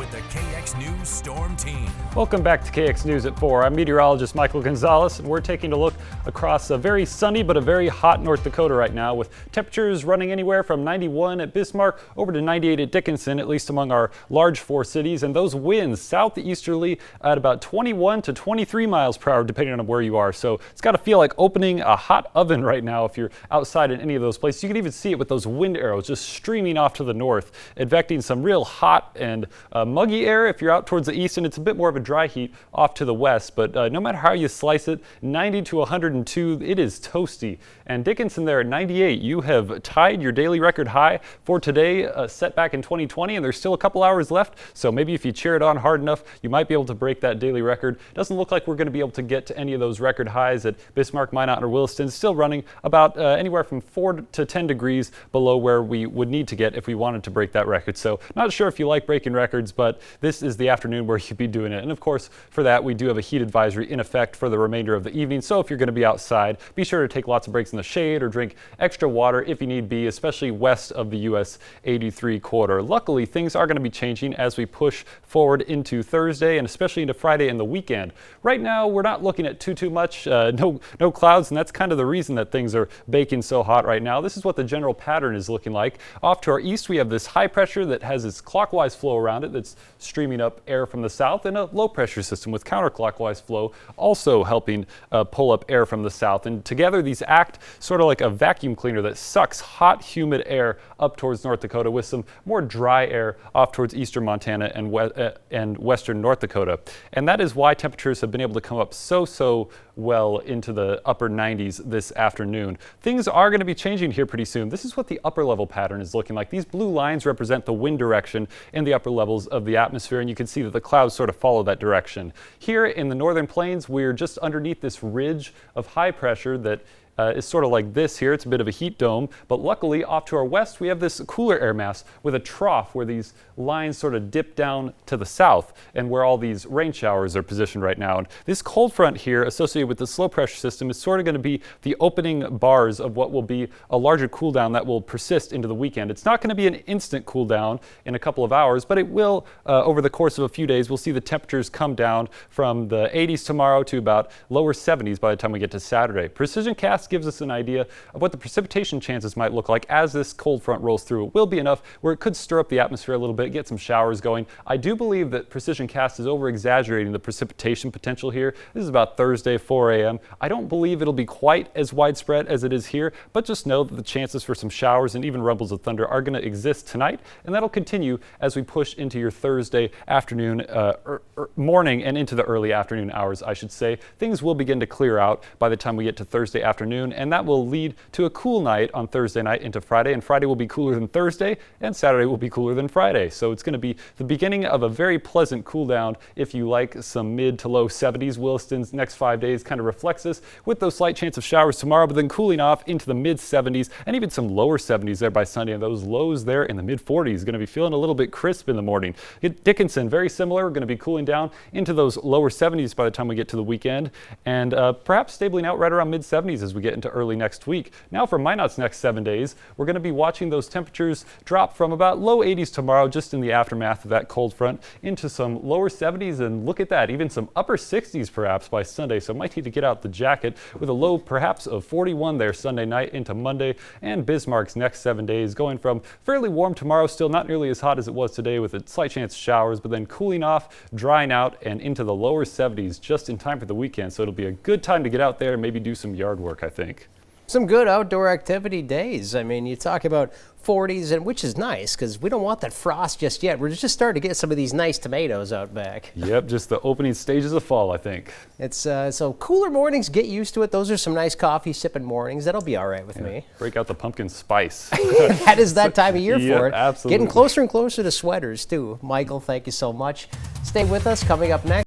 with the KX News Storm Team. Welcome back to KX News at 4. I'm meteorologist Michael Gonzalez, and we're taking a look across a very sunny but a very hot North Dakota right now, with temperatures running anywhere from 91 at Bismarck over to 98 at Dickinson, at least among our large four cities. And those winds southeasterly at about 21 to 23 miles per hour, depending on where you are. So it's got to feel like opening a hot oven right now if you're outside in any of those places. You can even see it with those wind arrows just streaming off to the north, advecting some real hot and muggy air if you're out towards the east, and it's a bit more of a dry heat off to the west. But no matter how you slice it, 90 to 102, it is toasty. And Dickinson there at 98, you have tied your daily record high for today, set back in 2020, and there's still a couple hours left. So maybe if you cheer it on hard enough, you might be able to break that daily record. Doesn't look like we're going to be able to get to any of those record highs at Bismarck, Minot, or Williston. Still running about anywhere from 4 to 10 degrees below where we would need to get if we wanted to break that record. So not sure if you like breaking records, but this is the afternoon where you'd be doing it. And of course, for that, we do have a heat advisory in effect for the remainder of the evening. So if you're going to be outside, be sure to take lots of breaks in the shade or drink extra water if you need be, especially west of the US 83 corridor. Luckily, things are going to be changing as we push forward into Thursday and especially into Friday and the weekend. Right now, we're not looking at too much, no clouds, and that's kind of the reason that things are baking so hot right now. This is what the general pattern is looking like. Off to our east, we have this high pressure that has its clockwise flow around it that's streaming up air from the south, and a low pressure system with counterclockwise flow also helping pull up air from the south. And together these act sort of like a vacuum cleaner that sucks hot, humid air up towards North Dakota with some more dry air off towards eastern Montana and western North Dakota. And that is why temperatures have been able to come up so well into the upper 90s this afternoon. Things are going to be changing here pretty soon. This is what the upper level pattern is looking like. These blue lines represent the wind direction in the upper levels of the atmosphere, and you can see that the clouds sort of follow that direction. Here in the northern plains, we're just underneath this ridge of high pressure that is sort of like this here. It's a bit of a heat dome, but luckily off to our west we have this cooler air mass with a trough where these lines sort of dip down to the south and where all these rain showers are positioned right now. And this cold front here associated with this low pressure system is sort of going to be the opening bars of what will be a larger cool down that will persist into the weekend. It's not going to be an instant cool down in a couple of hours, but it will over the course of a few days. We'll see the temperatures come down from the 80s tomorrow to about lower 70s by the time we get to Saturday. Precision cast gives us an idea of what the precipitation chances might look like as this cold front rolls through. It will be enough where it could stir up the atmosphere a little bit, get some showers going. I do believe that Precision Cast is over-exaggerating the precipitation potential here. This is about Thursday, 4 a.m. I don't believe it'll be quite as widespread as it is here, but just know that the chances for some showers and even rumbles of thunder are going to exist tonight, and that'll continue as we push into your Thursday afternoon, morning and into the early afternoon hours, I should say. Things will begin to clear out by the time we get to Thursday afternoon, and that will lead to a cool night on Thursday night into Friday, and Friday will be cooler than Thursday, and Saturday will be cooler than Friday. So it's going to be the beginning of a very pleasant cool down if you like some mid to low 70s. Williston's next 5 days kind of reflects this with those slight chance of showers tomorrow, but then cooling off into the mid 70s and even some lower 70s there by Sunday, and those lows there in the mid 40s. Going to be feeling a little bit crisp in the morning. Dickinson, very similar. We're going to be cooling down into those lower 70s by the time we get to the weekend, and perhaps stabling out right around mid 70s as we get into early next week. Now for Minot's next 7 days, we're going to be watching those temperatures drop from about low 80s tomorrow, just in the aftermath of that cold front, into some lower 70s, and look at that, even some upper 60s perhaps by Sunday. So might need to get out the jacket, with a low perhaps of 41 there Sunday night into Monday. And Bismarck's next 7 days going from fairly warm tomorrow, still not nearly as hot as it was today with a slight chance of showers, but then cooling off, drying out, and into the lower 70s just in time for the weekend. So it'll be a good time to get out there and maybe do some yard work, I think. Some good outdoor activity days. I mean, you talk about 40s, and which is nice because we don't want that frost just yet. We're just starting to get some of these nice tomatoes out back. Yep, just the opening stages of fall, I think. It's so cooler mornings, get used to it. Those are some nice coffee sipping mornings. That'll be all right with me. Break out the pumpkin spice. That is that time of year for it. Absolutely. Getting closer and closer to sweaters too. Michael, thank you so much. Stay with us. Coming up next.